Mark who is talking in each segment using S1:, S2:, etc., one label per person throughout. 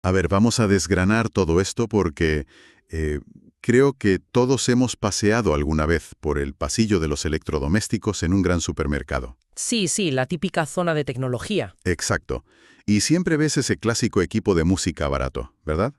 S1: A ver, vamos a desgranar todo esto porque eh, creo que todos hemos paseado alguna vez por el pasillo de los electrodomésticos en un gran supermercado.
S2: Sí, sí, la típica zona de tecnología.
S1: Exacto. Y siempre ves ese clásico equipo de música barato, ¿verdad?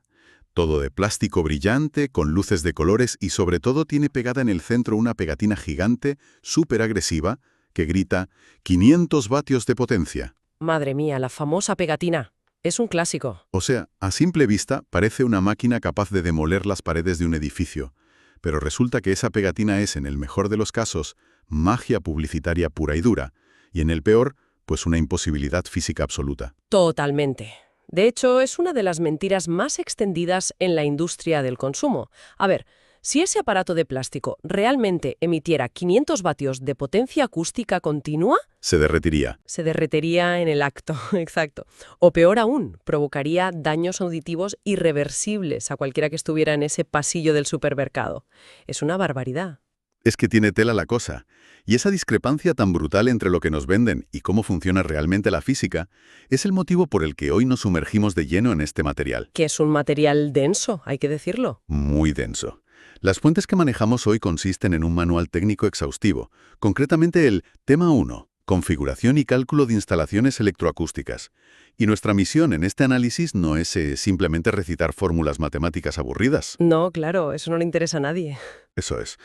S1: Todo de plástico brillante, con luces de colores y sobre todo tiene pegada en el centro una pegatina gigante, súper agresiva, que grita 500 vatios de potencia.
S2: Madre mía, la famosa pegatina. Es un clásico.
S1: O sea, a simple vista parece una máquina capaz de demoler las paredes de un edificio, pero resulta que esa pegatina es, en el mejor de los casos, magia publicitaria pura y dura, y en el peor, pues una imposibilidad física absoluta.
S2: Totalmente. De hecho, es una de las mentiras más extendidas en la industria del consumo. A ver, si ese aparato de plástico realmente emitiera 500 vatios de potencia acústica continua,
S1: Se derretiría.
S2: se derretería en el acto, exacto. O peor aún, provocaría daños auditivos irreversibles a cualquiera que estuviera en ese pasillo del supermercado. Es una barbaridad.
S1: Es que tiene tela la cosa. Y esa discrepancia tan brutal entre lo que nos venden y cómo funciona realmente la física es el motivo por el que hoy nos sumergimos de lleno en este material.
S2: Que es un material denso, hay que decirlo.
S1: Muy denso. Las fuentes que manejamos hoy consisten en un manual técnico exhaustivo, concretamente el Tema 1, Configuración y cálculo de instalaciones electroacústicas. Y nuestra misión en este análisis no es simplemente recitar fórmulas matemáticas aburridas.
S2: No, claro, eso no le interesa a nadie.
S1: Eso es.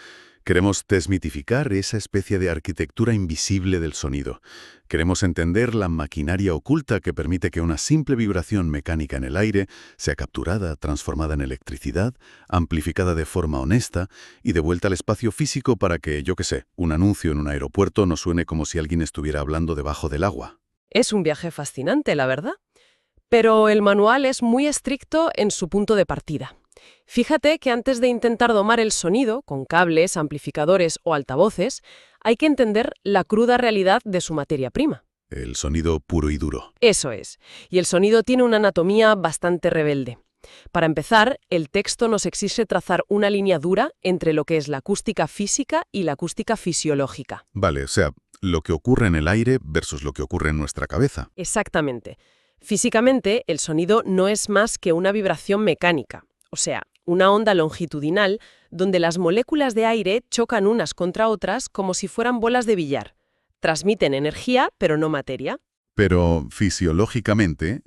S1: Queremos desmitificar esa especie de arquitectura invisible del sonido. Queremos entender la maquinaria oculta que permite que una simple vibración mecánica en el aire sea capturada, transformada en electricidad, amplificada de forma honesta y devuelta al espacio físico para que, yo qué sé, un anuncio en un aeropuerto no suene como si alguien estuviera hablando debajo del agua.
S2: Es un viaje fascinante, la verdad. Pero el manual es muy estricto en su punto de partida. Fíjate que antes de intentar domar el sonido, con cables, amplificadores o altavoces, hay que entender la cruda realidad de su materia prima.
S1: El sonido puro y duro.
S2: Eso es. Y el sonido tiene una anatomía bastante rebelde. Para empezar, el texto nos exige trazar una línea dura entre lo que es la acústica física y la acústica fisiológica.
S1: Vale, o sea, lo que ocurre en el aire versus lo que ocurre en nuestra cabeza.
S2: Exactamente. Físicamente, el sonido no es más que una vibración mecánica, o sea, una onda longitudinal donde las moléculas de aire chocan unas contra otras como si fueran bolas de billar. Transmiten energía, pero no materia.
S1: Pero fisiológicamente,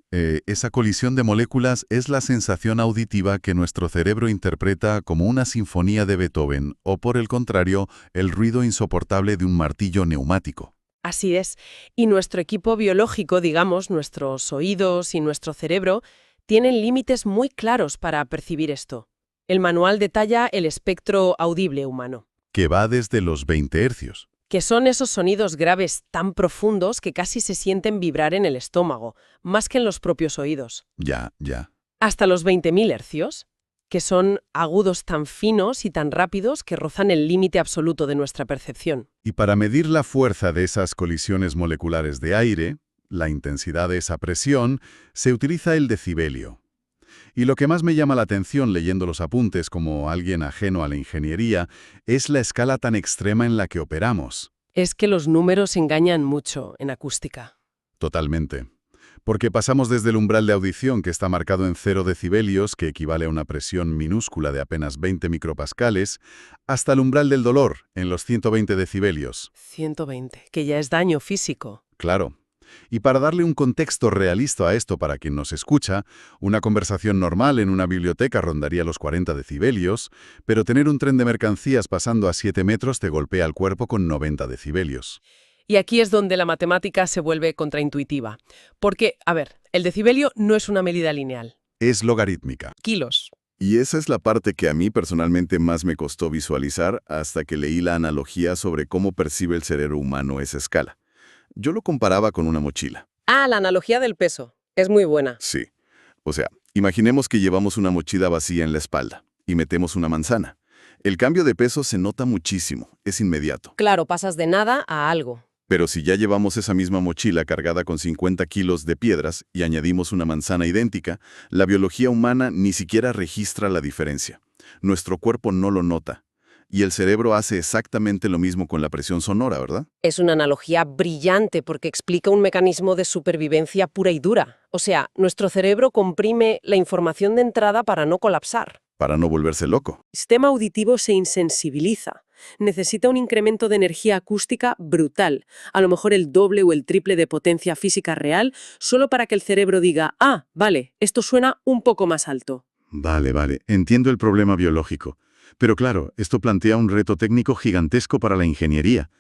S1: esa colisión de moléculas es la sensación auditiva que nuestro cerebro interpreta como una sinfonía de Beethoven o, por el contrario, el ruido insoportable de un martillo neumático.
S2: Así es. Y nuestro equipo biológico, digamos, nuestros oídos y nuestro cerebro, tienen límites muy claros para percibir esto. El manual detalla el espectro audible humano,
S1: Que va desde los 20 hercios.
S2: que son esos sonidos graves tan profundos que casi se sienten vibrar en el estómago, más que en los propios oídos.
S1: Ya.
S2: Hasta los 20.000 hercios, que son agudos tan finos y tan rápidos que rozan el límite absoluto de nuestra percepción.
S1: Y para medir la fuerza de esas colisiones moleculares de aire, la intensidad de esa presión, se utiliza el decibelio. Y lo que más me llama la atención leyendo los apuntes como alguien ajeno a la ingeniería es la escala tan extrema en la que operamos.
S2: Es que los números engañan mucho en acústica.
S1: Totalmente. Porque pasamos desde el umbral de audición, que está marcado en 0 decibelios, que equivale a una presión minúscula de apenas 20 micropascales, hasta el umbral del dolor, en los 120 decibelios.
S2: 120, que ya es daño físico.
S1: Claro. Y para darle un contexto realista a esto para quien nos escucha, una conversación normal en una biblioteca rondaría los 40 decibelios, pero tener un tren de mercancías pasando a 7 metros te golpea el cuerpo con 90 decibelios.
S2: Y aquí es donde la matemática se vuelve contraintuitiva. Porque, a ver, el decibelio no es una medida lineal.
S1: Es logarítmica.
S2: Kilos.
S3: Y esa es la parte que a mí personalmente más me costó visualizar hasta que leí la analogía sobre cómo percibe el cerebro humano esa escala. Yo lo comparaba con una mochila.
S2: Ah, la analogía del peso. Es muy buena.
S3: Sí. O sea, imaginemos que llevamos una mochila vacía en la espalda y metemos una manzana. El cambio de peso se nota muchísimo, es inmediato.
S2: Claro, pasas de nada a algo.
S3: Pero si ya llevamos esa misma mochila cargada con 50 kilos de piedras y añadimos una manzana idéntica, la biología humana ni siquiera registra la diferencia. Nuestro cuerpo no lo nota. Y el cerebro hace exactamente lo mismo con la presión sonora, ¿verdad?
S2: Es una analogía brillante porque explica un mecanismo de supervivencia pura y dura. O sea, nuestro cerebro comprime la información de entrada para no colapsar.
S3: Para no volverse loco.
S2: El sistema auditivo se insensibiliza. Necesita un incremento de energía acústica brutal, a lo mejor el doble o el triple de potencia física real, solo para que el cerebro diga, ah, vale, esto suena un poco más alto.
S1: Vale, vale. Entiendo el problema biológico. Pero claro, esto plantea un reto técnico gigantesco para la ingeniería.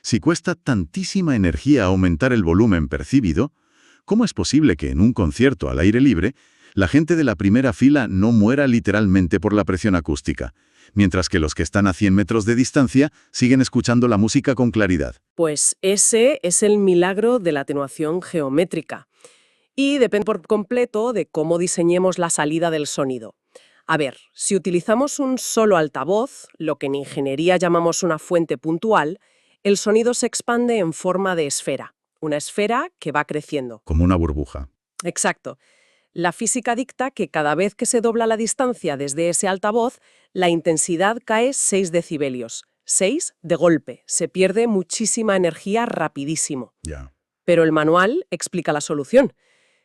S1: Si cuesta tantísima energía aumentar el volumen percibido, ¿cómo es posible que en un concierto al aire libre la gente de la primera fila no muera literalmente por la presión acústica, mientras que los que están a 100 metros de distancia siguen escuchando la música con claridad?
S2: Pues ese es el milagro de la atenuación geométrica. Y depende por completo de cómo diseñemos la salida del sonido. A ver, si utilizamos un solo altavoz, lo que en ingeniería llamamos una fuente puntual, el sonido se expande en forma de esfera. Una esfera que va creciendo.
S1: Como una burbuja.
S2: Exacto. La física dicta que cada vez que se dobla la distancia desde ese altavoz, la intensidad cae 6 decibelios. 6 de golpe. Se pierde muchísima energía rapidísimo.
S1: Ya.
S2: Pero el manual explica la solución.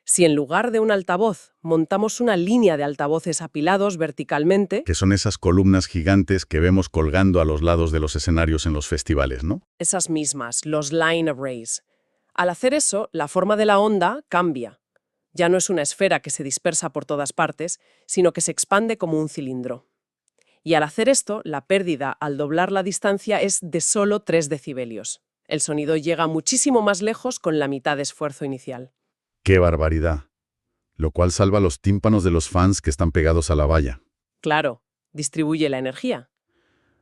S2: Si en lugar de un altavoz montamos una línea de altavoces apilados verticalmente,
S1: Que son esas columnas gigantes que vemos colgando a los lados de los escenarios en los festivales, ¿no?
S2: esas mismas, los line arrays. Al hacer eso, la forma de la onda cambia. Ya no es una esfera que se dispersa por todas partes, sino que se expande como un cilindro. Y al hacer esto, la pérdida al doblar la distancia es de solo 3 decibelios. El sonido llega muchísimo más lejos con la mitad de esfuerzo inicial.
S1: ¡Qué barbaridad! Lo cual salva los tímpanos de los fans que están pegados a la valla.
S2: Claro, distribuye la energía.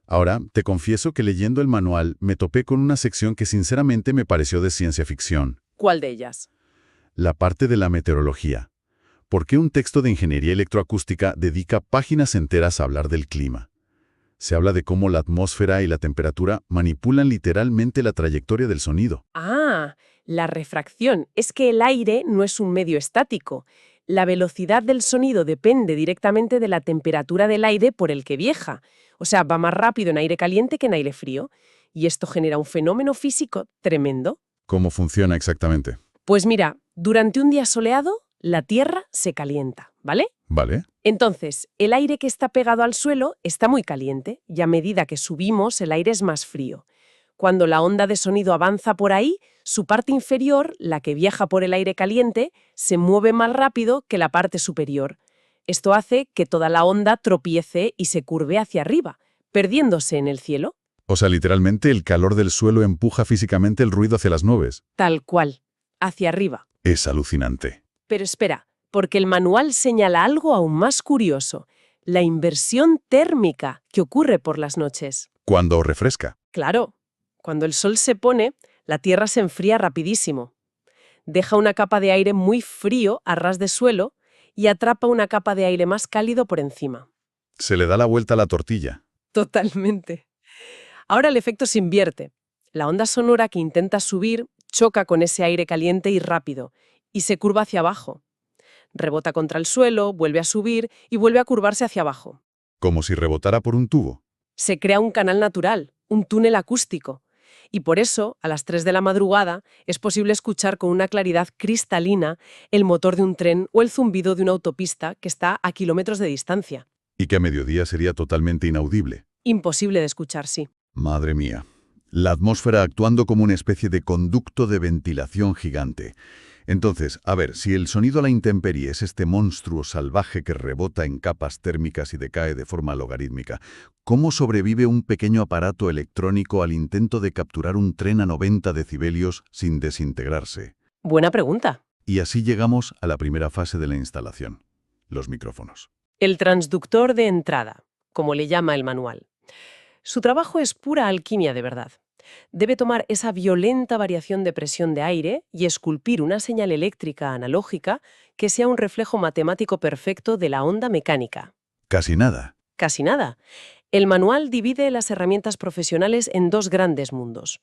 S1: Ahora, te confieso que leyendo el manual me topé con una sección que sinceramente me pareció de ciencia ficción.
S2: ¿Cuál de ellas?
S1: La parte de la meteorología. ¿Por qué un texto de ingeniería electroacústica dedica páginas enteras a hablar del clima? Se habla de cómo la atmósfera y la temperatura manipulan literalmente la trayectoria del sonido.
S2: Ah, la refracción. Es que el aire no es un medio estático. La velocidad del sonido depende directamente de la temperatura del aire por el que viaja. O sea, va más rápido en aire caliente que en aire frío. Y esto genera un fenómeno físico tremendo.
S1: ¿Cómo funciona exactamente?
S2: Pues mira, durante un día soleado, la Tierra se calienta, ¿vale?
S1: ¿Vale?
S2: Entonces, el aire que está pegado al suelo está muy caliente y a medida que subimos el aire es más frío. Cuando la onda de sonido avanza por ahí, su parte inferior, la que viaja por el aire caliente, se mueve más rápido que la parte superior. Esto hace que toda la onda tropiece y se curve hacia arriba, perdiéndose en el cielo.
S1: O sea, literalmente el calor del suelo empuja físicamente el ruido hacia las nubes.
S2: Tal cual, hacia arriba.
S1: Es alucinante.
S2: Pero espera, porque el manual señala algo aún más curioso, la inversión térmica que ocurre por las noches.
S1: Cuando refresca.
S2: Claro, cuando el sol se pone, la Tierra se enfría rapidísimo. Deja una capa de aire muy frío a ras de suelo y atrapa una capa de aire más cálido por encima.
S1: Se le da la vuelta a la tortilla.
S2: Totalmente. Ahora el efecto se invierte. La onda sonora que intenta subir choca con ese aire caliente y rápido y se curva hacia abajo. Rebota contra el suelo, vuelve a subir y vuelve a curvarse hacia abajo.
S1: Como si rebotara por un tubo.
S2: Se crea un canal natural, un túnel acústico. Y por eso, a las 3 de la madrugada, es posible escuchar con una claridad cristalina el motor de un tren o el zumbido de una autopista que está a kilómetros de distancia.
S1: Y que a mediodía sería totalmente inaudible.
S2: Imposible de escuchar, sí.
S1: Madre mía. La atmósfera actuando como una especie de conducto de ventilación gigante. Entonces, a ver, si el sonido a la intemperie es este monstruo salvaje que rebota en capas térmicas y decae de forma logarítmica, ¿cómo sobrevive un pequeño aparato electrónico al intento de capturar un tren a 90 decibelios sin desintegrarse?
S2: Buena pregunta.
S1: Y así llegamos a la primera fase de la instalación, los micrófonos.
S2: El transductor de entrada, como le llama el manual. Su trabajo es pura alquimia de verdad. Debe tomar esa violenta variación de presión de aire y esculpir una señal eléctrica analógica que sea un reflejo matemático perfecto de la onda mecánica.
S1: Casi nada.
S2: Casi nada. El manual divide las herramientas profesionales en 2 grandes mundos.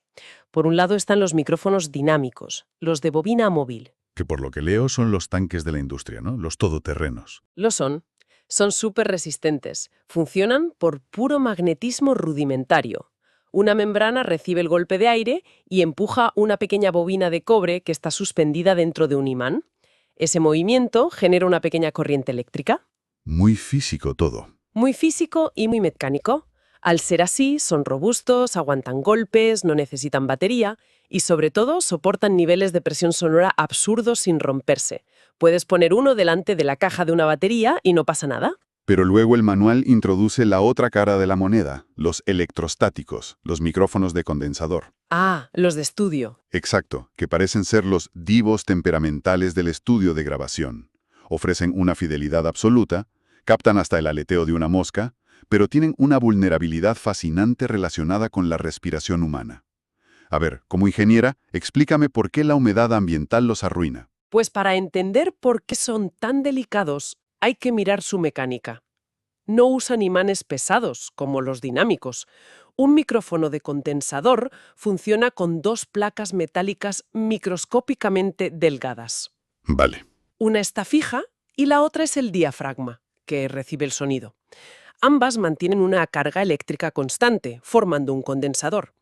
S2: Por un lado están los micrófonos dinámicos, los de bobina móvil.
S1: Que por lo que leo son los tanques de la industria, ¿no? Los todoterrenos.
S2: Lo son. Son súper resistentes. Funcionan por puro magnetismo rudimentario. Una membrana recibe el golpe de aire y empuja una pequeña bobina de cobre que está suspendida dentro de un imán. Ese movimiento genera una pequeña corriente eléctrica.
S3: Muy físico todo.
S2: Muy físico y muy mecánico. Al ser así, son robustos, aguantan golpes, no necesitan batería y, sobre todo, soportan niveles de presión sonora absurdos sin romperse. Puedes poner uno delante de la caja de una batería y no pasa nada.
S3: Pero luego el manual introduce la otra cara de la moneda, los electrostáticos, los micrófonos de condensador.
S2: Ah, los de estudio.
S3: Exacto, que parecen ser los divos temperamentales del estudio de grabación. Ofrecen una fidelidad absoluta, captan hasta el aleteo de una mosca, pero tienen una vulnerabilidad fascinante relacionada con la respiración humana. A ver, como ingeniera, explícame por qué la humedad ambiental los arruina.
S2: Pues para entender por qué son tan delicados, hay que mirar su mecánica. No usan imanes pesados, como los dinámicos. Un micrófono de condensador funciona con dos placas metálicas microscópicamente delgadas.
S3: Vale.
S2: Una está fija y la otra es el diafragma, que recibe el sonido. Ambas mantienen una carga eléctrica constante, formando un condensador.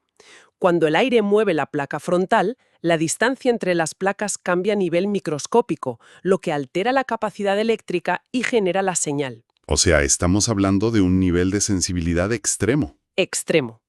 S2: Cuando el aire mueve la placa frontal, la distancia entre las placas cambia a nivel microscópico, lo que altera la capacidad eléctrica y genera la señal.
S1: O sea, estamos hablando de un nivel de sensibilidad extremo.
S2: Extremo.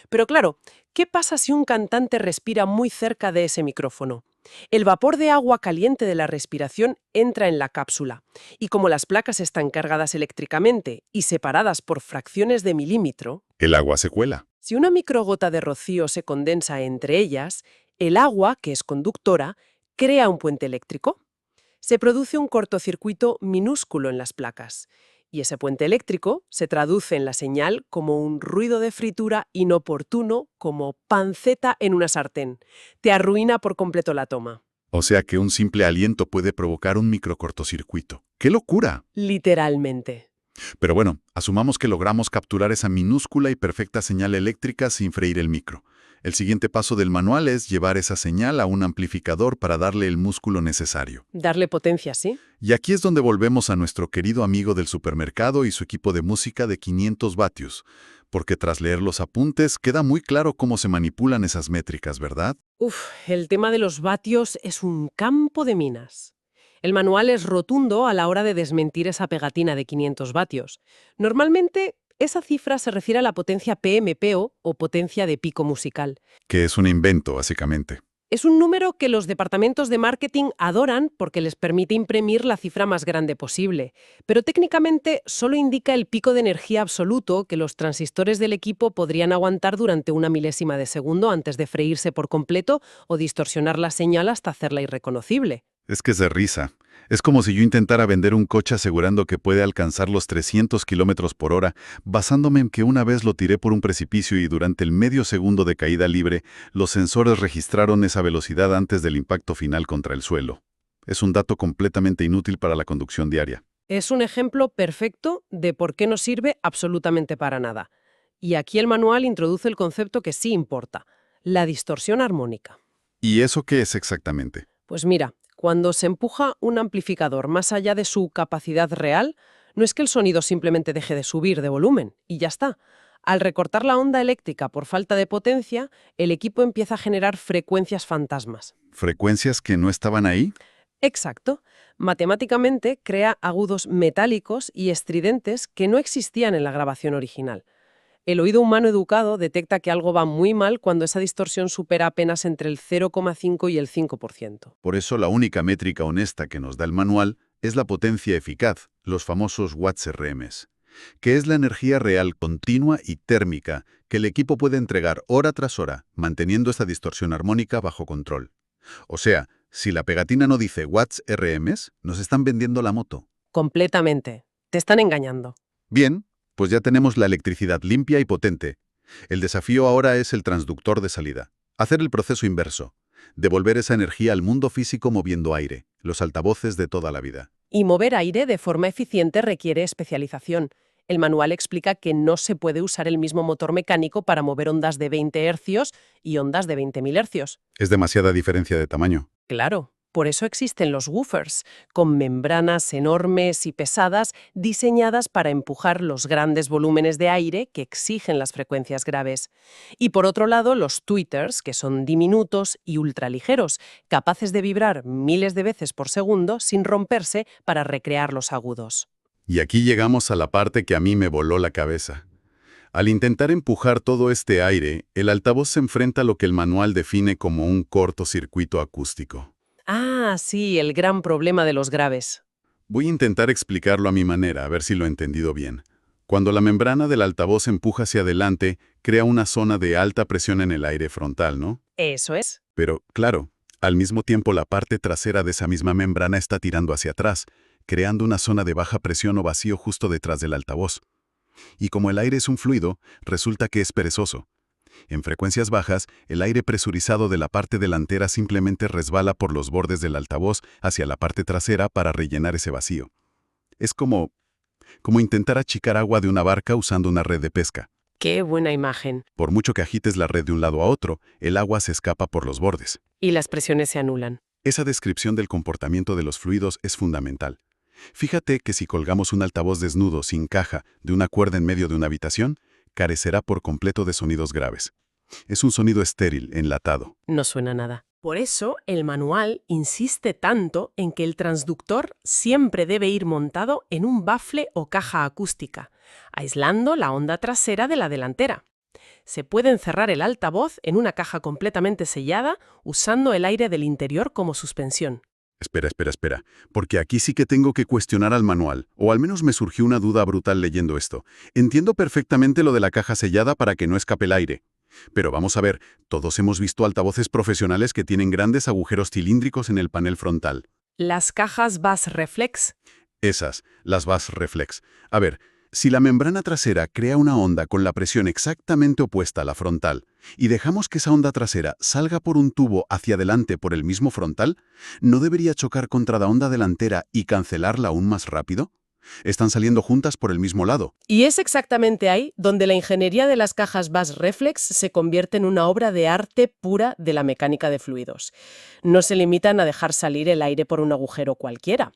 S2: Pero claro, ¿qué pasa si un cantante respira muy cerca de ese micrófono? El vapor de agua caliente de la respiración entra en la cápsula, y como las placas están cargadas eléctricamente y separadas por fracciones de milímetro,
S1: El agua se cuela.
S2: si una microgota de rocío se condensa entre ellas, el agua, que es conductora, crea un puente eléctrico. Se produce un cortocircuito minúsculo en las placas, y ese puente eléctrico se traduce en la señal como un ruido de fritura inoportuno, como panceta en una sartén. Te arruina por completo la toma.
S1: O sea que un simple aliento puede provocar un microcortocircuito. ¡Qué locura!
S2: Literalmente.
S1: Pero bueno, asumamos que logramos capturar esa minúscula y perfecta señal eléctrica sin freír el micro. El siguiente paso del manual es llevar esa señal a un amplificador para darle el músculo necesario.
S2: Darle potencia, ¿sí?
S1: Y aquí es donde volvemos a nuestro querido amigo del supermercado y su equipo de música de 500 vatios, porque tras leer los apuntes queda muy claro cómo se manipulan esas métricas, ¿verdad?
S2: El tema de los vatios es un campo de minas. El manual es rotundo a la hora de desmentir esa pegatina de 500 vatios. Normalmente, esa cifra se refiere a la potencia PMPO o potencia de pico musical.
S1: Que es un invento, básicamente.
S2: Es un número que los departamentos de marketing adoran porque les permite imprimir la cifra más grande posible, pero técnicamente solo indica el pico de energía absoluto que los transistores del equipo podrían aguantar durante una milésima de segundo antes de freírse por completo o distorsionar la señal hasta hacerla irreconocible.
S1: Es que es de risa. Es como si yo intentara vender un coche asegurando que puede alcanzar los 300 kilómetros por hora, basándome en que una vez lo tiré por un precipicio y durante el medio segundo de caída libre, los sensores registraron esa velocidad antes del impacto final contra el suelo. Es un dato completamente inútil para la conducción diaria.
S2: Es un ejemplo perfecto de por qué no sirve absolutamente para nada. Y aquí el manual introduce el concepto que sí importa, la distorsión armónica.
S1: ¿Y eso qué es exactamente?
S2: Pues mira, cuando se empuja un amplificador más allá de su capacidad real, no es que el sonido simplemente deje de subir de volumen, y ya está. Al recortar la onda eléctrica por falta de potencia, el equipo empieza a generar frecuencias fantasmas.
S1: ¿Frecuencias que no estaban ahí?
S2: Exacto. Matemáticamente crea agudos metálicos y estridentes que no existían en la grabación original. El oído humano educado detecta que algo va muy mal cuando esa distorsión supera apenas entre el 0,5 y el 5%.
S1: Por eso la única métrica honesta que nos da el manual es la potencia eficaz, los famosos watts RMs, que es la energía real continua y térmica que el equipo puede entregar hora tras hora, manteniendo esta distorsión armónica bajo control. O sea, si la pegatina no dice watts RMs, nos están vendiendo la moto.
S2: Completamente. Te están engañando.
S1: Bien, pues ya tenemos la electricidad limpia y potente. El desafío ahora es el transductor de salida. Hacer el proceso inverso. Devolver esa energía al mundo físico moviendo aire, los altavoces de toda la vida.
S2: Y mover aire de forma eficiente requiere especialización. El manual explica que no se puede usar el mismo motor mecánico para mover ondas de 20 hercios y ondas de 20.000 hercios.
S1: Es demasiada diferencia de tamaño.
S2: Claro, Por eso existen los woofers, con membranas enormes y pesadas diseñadas para empujar los grandes volúmenes de aire que exigen las frecuencias graves. Y por otro lado, los tweeters, que son diminutos y ultraligeros, capaces de vibrar miles de veces por segundo sin romperse para recrear los agudos.
S1: Y aquí llegamos a la parte que a mí me voló la cabeza. Al intentar empujar todo este aire, el altavoz se enfrenta a lo que el manual define como un cortocircuito acústico.
S2: Ah, sí, el gran problema de los graves.
S1: Voy a intentar explicarlo a mi manera, a ver si lo he entendido bien. Cuando la membrana del altavoz empuja hacia adelante, crea una zona de alta presión en el aire frontal, ¿no?
S2: Eso es.
S1: Pero, claro, al mismo tiempo la parte trasera de esa misma membrana está tirando hacia atrás, creando una zona de baja presión o vacío justo detrás del altavoz. Y como el aire es un fluido, resulta que es perezoso. En frecuencias bajas, el aire presurizado de la parte delantera simplemente resbala por los bordes del altavoz hacia la parte trasera para rellenar ese vacío. Es como intentar achicar agua de una barca usando una red de pesca.
S2: Qué buena imagen.
S1: Por mucho que agites la red de un lado a otro, el agua se escapa por los bordes.
S2: Y las presiones se anulan.
S1: Esa descripción del comportamiento de los fluidos es fundamental. Fíjate que si colgamos un altavoz desnudo, sin caja, de una cuerda en medio de una habitación, carecerá por completo de sonidos graves. Es un sonido estéril, enlatado.
S2: No suena nada. Por eso, el manual insiste tanto en que el transductor siempre debe ir montado en un bafle o caja acústica, aislando la onda trasera de la delantera. Se puede encerrar el altavoz en una caja completamente sellada usando el aire del interior como suspensión.
S1: Espera, porque aquí sí que tengo que cuestionar al manual, o al menos me surgió una duda brutal leyendo esto. Entiendo perfectamente lo de la caja sellada para que no escape el aire. Pero vamos a ver, todos hemos visto altavoces profesionales que tienen grandes agujeros cilíndricos en el panel frontal.
S2: Las cajas Bass Reflex.
S1: Esas, las Bass Reflex. A ver, si la membrana trasera crea una onda con la presión exactamente opuesta a la frontal y dejamos que esa onda trasera salga por un tubo hacia adelante por el mismo frontal, ¿no debería chocar contra la onda delantera y cancelarla aún más rápido? Están saliendo juntas por el mismo lado.
S2: Y es exactamente ahí donde la ingeniería de las cajas Bass Reflex se convierte en una obra de arte pura de la mecánica de fluidos. No se limitan a dejar salir el aire por un agujero cualquiera.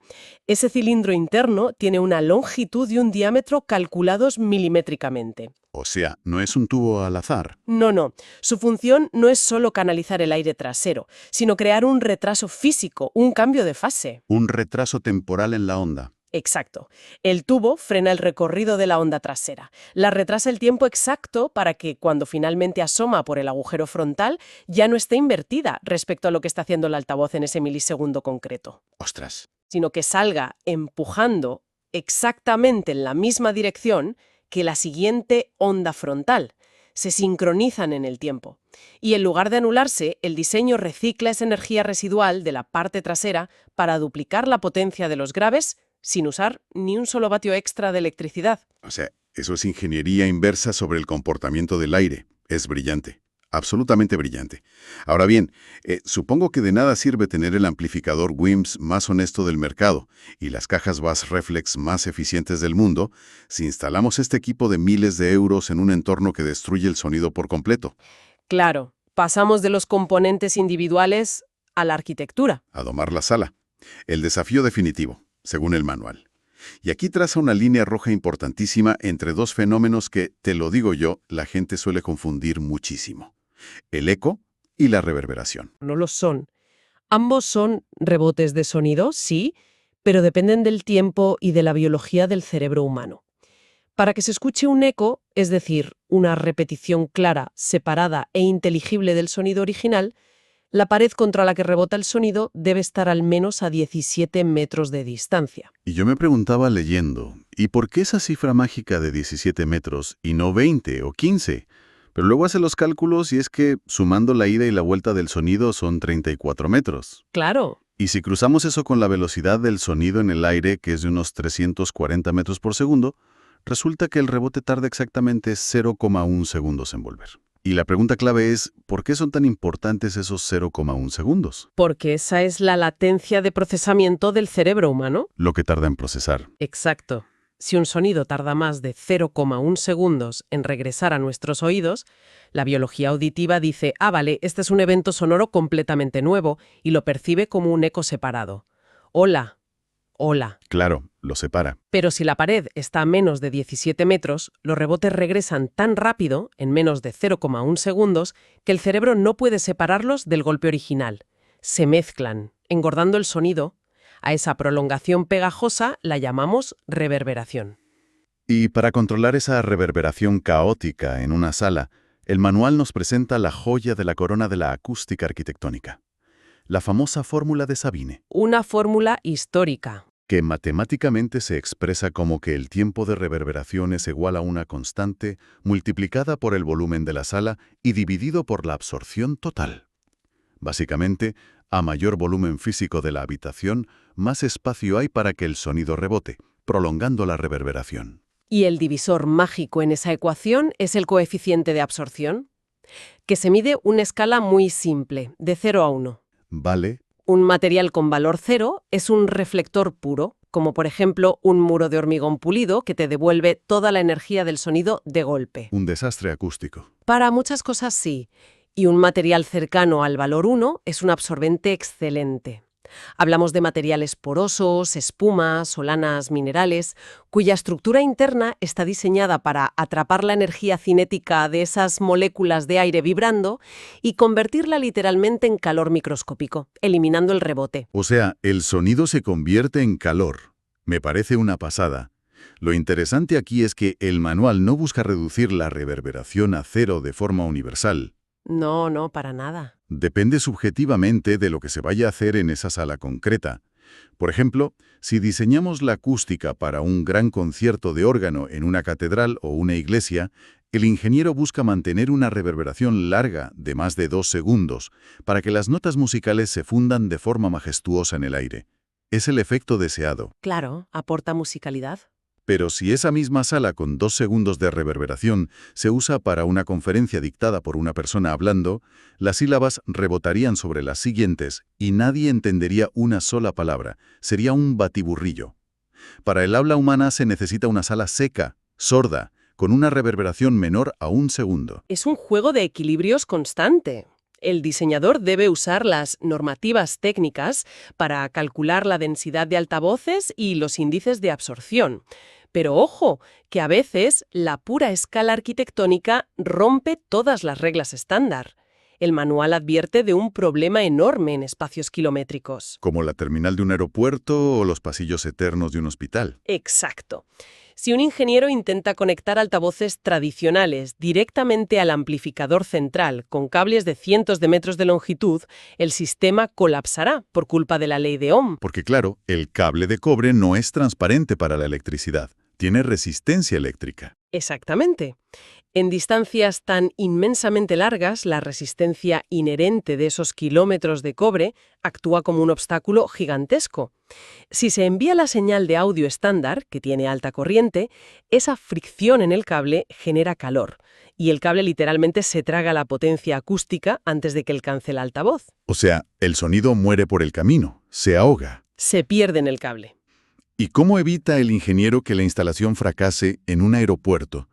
S2: Ese cilindro interno tiene una longitud y un diámetro calculados milimétricamente.
S1: O sea, no es un tubo al azar.
S2: No. Su función no es solo canalizar el aire trasero, sino crear un retraso físico, un cambio de fase.
S1: Un retraso temporal en la onda.
S2: Exacto. El tubo frena el recorrido de la onda trasera. La retrasa el tiempo exacto para que, cuando finalmente asoma por el agujero frontal, ya no esté invertida respecto a lo que está haciendo el altavoz en ese milisegundo concreto.
S1: ¡Ostras!
S2: Sino que salga empujando exactamente en la misma dirección que la siguiente onda frontal. Se sincronizan en el tiempo. Y en lugar de anularse, el diseño recicla esa energía residual de la parte trasera para duplicar la potencia de los graves sin usar ni un solo vatio extra de electricidad.
S1: O sea, eso es ingeniería inversa sobre el comportamiento del aire. Es brillante. Absolutamente brillante. Ahora bien, supongo que de nada sirve tener el amplificador WIMS más honesto del mercado y las cajas Bass Reflex más eficientes del mundo si instalamos este equipo de miles de euros en un entorno que destruye el sonido por completo.
S2: Claro, pasamos de los componentes individuales a la arquitectura.
S1: A domar la sala. El desafío definitivo, según el manual. Y aquí traza una línea roja importantísima entre dos fenómenos que, te lo digo yo, la gente suele confundir muchísimo. El eco y la reverberación.
S2: No lo son. Ambos son rebotes de sonido, sí, pero dependen del tiempo y de la biología del cerebro humano. Para que se escuche un eco, es decir, una repetición clara, separada e inteligible del sonido original, la pared contra la que rebota el sonido debe estar al menos a 17 metros de distancia.
S1: Y yo me preguntaba leyendo, ¿y por qué esa cifra mágica de 17 metros y no 20 o 15? Pero luego hace los cálculos y es que, sumando la ida y la vuelta del sonido, son 34 metros.
S2: Claro.
S1: Y si cruzamos eso con la velocidad del sonido en el aire, que es de unos 340 metros por segundo, resulta que el rebote tarda exactamente 0,1 segundos en volver. Y la pregunta clave es, ¿por qué son tan importantes esos 0,1 segundos?
S2: Porque esa es la latencia de procesamiento del cerebro humano.
S1: Lo que tarda en procesar.
S2: Exacto. Si un sonido tarda más de 0,1 segundos en regresar a nuestros oídos, la biología auditiva dice, vale, este es un evento sonoro completamente nuevo y lo percibe como un eco separado. Hola, hola.
S3: Claro, lo separa.
S2: Pero si la pared está a menos de 17 metros, los rebotes regresan tan rápido, en menos de 0,1 segundos, que el cerebro no puede separarlos del golpe original. Se mezclan, engordando el sonido. A esa prolongación pegajosa la llamamos reverberación.
S3: Y para controlar esa reverberación caótica en una sala, el manual nos presenta la joya de la corona de la acústica arquitectónica, la famosa fórmula de Sabine,
S2: Una fórmula histórica.
S3: que matemáticamente se expresa como que el tiempo de reverberación es igual a una constante multiplicada por el volumen de la sala y dividido por la absorción total. Básicamente, a mayor volumen físico de la habitación, más espacio hay para que el sonido rebote, prolongando la reverberación.
S2: Y el divisor mágico en esa ecuación es el coeficiente de absorción, que se mide una escala muy simple, de 0 a 1.
S3: Vale,
S2: Un material con valor 0 es un reflector puro, como por ejemplo un muro de hormigón pulido que te devuelve toda la energía del sonido de golpe.
S3: un desastre acústico.
S2: Para muchas cosas sí, y un material cercano al valor 1 es un absorbente excelente. Hablamos de materiales porosos, espumas o lanas minerales, cuya estructura interna está diseñada para atrapar la energía cinética de esas moléculas de aire vibrando y convertirla literalmente en calor microscópico, eliminando el rebote.
S3: O sea, el sonido se convierte en calor. Me parece una pasada. Lo interesante aquí es que el manual no busca reducir la reverberación a cero de forma universal.
S2: No, para nada.
S3: Depende subjetivamente de lo que se vaya a hacer en esa sala concreta. Por ejemplo, si diseñamos la acústica para un gran concierto de órgano en una catedral o una iglesia, el ingeniero busca mantener una reverberación larga de más de 2 segundos para que las notas musicales se fundan de forma majestuosa en el aire. Es el efecto deseado.
S2: Claro, aporta musicalidad.
S3: Pero si esa misma sala con 2 segundos de reverberación se usa para una conferencia dictada por una persona hablando, las sílabas rebotarían sobre las siguientes y nadie entendería una sola palabra. Sería un batiburrillo. Para el habla humana se necesita una sala seca, sorda, con una reverberación menor a 1 segundo.
S2: Es un juego de equilibrios constante. El diseñador debe usar las normativas técnicas para calcular la densidad de altavoces y los índices de absorción. Pero ojo, que a veces la pura escala arquitectónica rompe todas las reglas estándar. El manual advierte de un problema enorme en espacios kilométricos.
S3: Como la terminal de un aeropuerto o los pasillos eternos de un hospital.
S2: Exacto. Si un ingeniero intenta conectar altavoces tradicionales directamente al amplificador central con cables de cientos de metros de longitud, el sistema colapsará por culpa de la ley de Ohm.
S3: Porque claro, el cable de cobre no es transparente para la electricidad. Tiene resistencia eléctrica.
S2: Exactamente. En distancias tan inmensamente largas, la resistencia inherente de esos kilómetros de cobre actúa como un obstáculo gigantesco. Si se envía la señal de audio estándar, que tiene alta corriente, esa fricción en el cable genera calor, y el cable literalmente se traga la potencia acústica antes de que alcance el altavoz.
S3: O sea, el sonido muere por el camino, se ahoga.
S2: Se pierde en el cable.
S3: ¿Y cómo evita el ingeniero que la instalación fracase en un aeropuerto?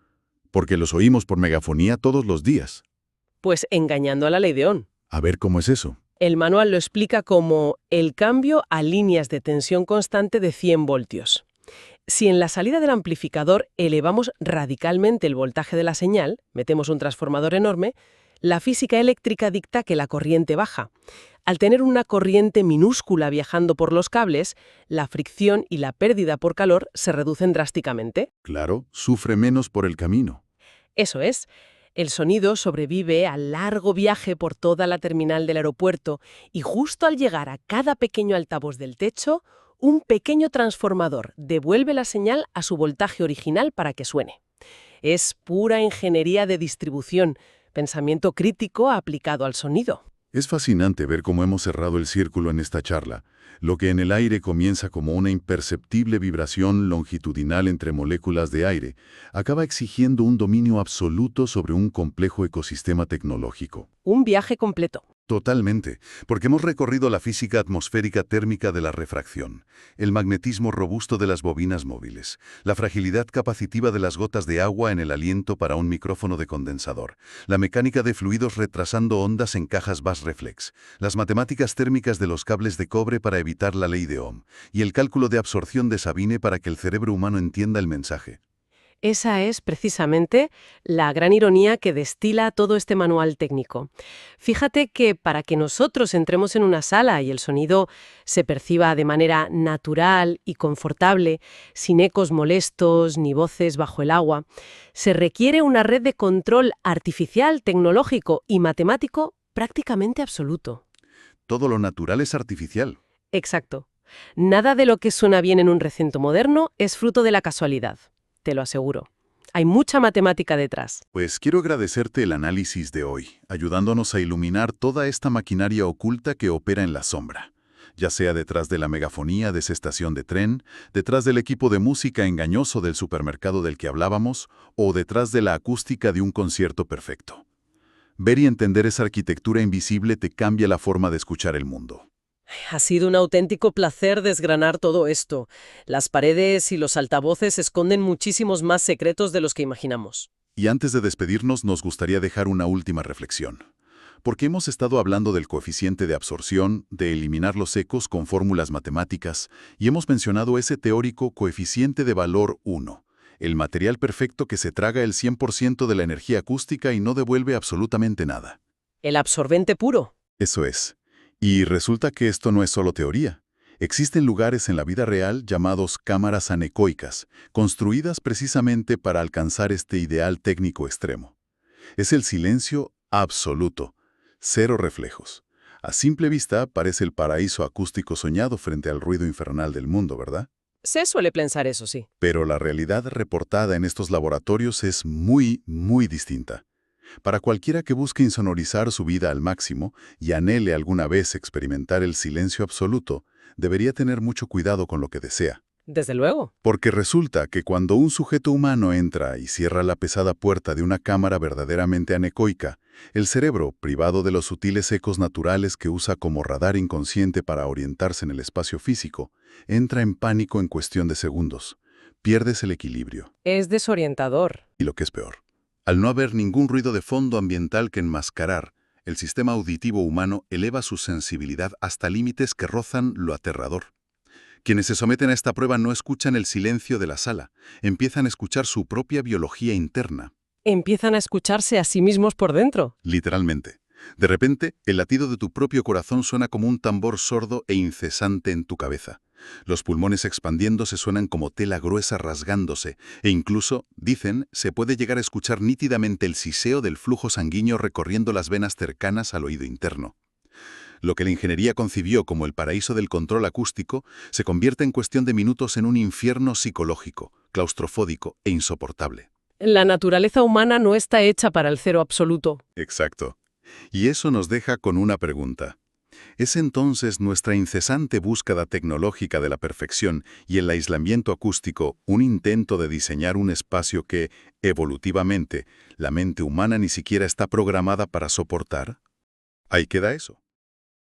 S3: Porque los oímos por megafonía todos los días.
S2: Pues engañando a la ley de Ohm.
S3: A ver cómo es eso.
S2: El manual lo explica como el cambio a líneas de tensión constante de 100 voltios. Si en la salida del amplificador elevamos radicalmente el voltaje de la señal, metemos un transformador enorme, la física eléctrica dicta que la corriente baja. Al tener una corriente minúscula viajando por los cables, la fricción y la pérdida por calor se reducen drásticamente.
S3: Claro, sufre menos por el camino.
S2: Eso es. El sonido sobrevive al largo viaje por toda la terminal del aeropuerto y justo al llegar a cada pequeño altavoz del techo, un pequeño transformador devuelve la señal a su voltaje original para que suene. Es pura ingeniería de distribución, pensamiento crítico aplicado al sonido.
S3: Es fascinante ver cómo hemos cerrado el círculo en esta charla. Lo que en el aire comienza como una imperceptible vibración longitudinal entre moléculas de aire, acaba exigiendo un dominio absoluto sobre un complejo ecosistema tecnológico.
S2: Un viaje completo.
S1: Totalmente, porque hemos recorrido la física atmosférica térmica de la refracción, el magnetismo robusto de las bobinas móviles, la fragilidad capacitiva de las gotas de agua en el aliento para un micrófono de condensador, la mecánica de fluidos retrasando ondas en cajas Bass Reflex, las matemáticas térmicas de los cables de cobre para evitar la ley de Ohm, y el cálculo de absorción de Sabine para que el cerebro humano entienda el mensaje.
S2: Esa es, precisamente, la gran ironía que destila todo este manual técnico. Fíjate que para que nosotros entremos en una sala y el sonido se perciba de manera natural y confortable, sin ecos molestos ni voces bajo el agua, se requiere una red de control artificial, tecnológico y matemático prácticamente absoluto.
S1: Todo lo natural es artificial.
S2: Exacto. Nada de lo que suena bien en un recinto moderno es fruto de la casualidad. Te lo aseguro. Hay mucha matemática detrás.
S1: Pues quiero agradecerte el análisis de hoy, ayudándonos a iluminar toda esta maquinaria oculta que opera en la sombra, ya sea detrás de la megafonía de esa estación de tren, detrás del equipo de música engañoso del supermercado del que hablábamos, o detrás de la acústica de un concierto perfecto. Ver y entender esa arquitectura invisible te cambia la forma de escuchar el mundo.
S2: Ha sido un auténtico placer desgranar todo esto. Las paredes y los altavoces esconden muchísimos más secretos de los que imaginamos.
S1: Y antes de despedirnos, nos gustaría dejar una última reflexión. Porque hemos estado hablando del coeficiente de absorción, de eliminar los ecos con fórmulas matemáticas, y hemos mencionado ese teórico coeficiente de valor 1, el material perfecto que se traga el 100% de la energía acústica y no devuelve absolutamente nada.
S2: El absorbente puro.
S1: Eso es. Y resulta que esto no es solo teoría. Existen lugares en la vida real llamados cámaras anecoicas, construidas precisamente para alcanzar este ideal técnico extremo. Es el silencio absoluto, cero reflejos. A simple vista parece el paraíso acústico soñado frente al ruido infernal del mundo, ¿verdad?
S2: Se suele pensar eso, sí.
S1: Pero la realidad reportada en estos laboratorios es muy, muy distinta. Para cualquiera que busque insonorizar su vida al máximo y anhele alguna vez experimentar el silencio absoluto, debería tener mucho cuidado con lo que desea.
S2: Desde luego.
S1: Porque resulta que cuando un sujeto humano entra y cierra la pesada puerta de una cámara verdaderamente anecoica, el cerebro, privado de los sutiles ecos naturales que usa como radar inconsciente para orientarse en el espacio físico, entra en pánico en cuestión de segundos. Pierdes el equilibrio.
S2: Es desorientador.
S1: Y lo que es peor, al no haber ningún ruido de fondo ambiental que enmascarar, el sistema auditivo humano eleva su sensibilidad hasta límites que rozan lo aterrador. Quienes se someten a esta prueba no escuchan el silencio de la sala, empiezan a escuchar su propia biología interna.
S2: Empiezan a escucharse a sí mismos por dentro.
S1: Literalmente. De repente, el latido de tu propio corazón suena como un tambor sordo e incesante en tu cabeza. Los pulmones expandiéndose suenan como tela gruesa rasgándose, e incluso, dicen, se puede llegar a escuchar nítidamente el siseo del flujo sanguíneo recorriendo las venas cercanas al oído interno. Lo que la ingeniería concibió como el paraíso del control acústico se convierte en cuestión de minutos en un infierno psicológico, claustrofóbico e insoportable.
S2: La naturaleza humana no está hecha para el cero absoluto.
S1: Exacto. Y eso nos deja con una pregunta. ¿Es entonces nuestra incesante búsqueda tecnológica de la perfección y el aislamiento acústico un intento de diseñar un espacio que, evolutivamente, la mente humana ni siquiera está programada para soportar? Ahí queda eso.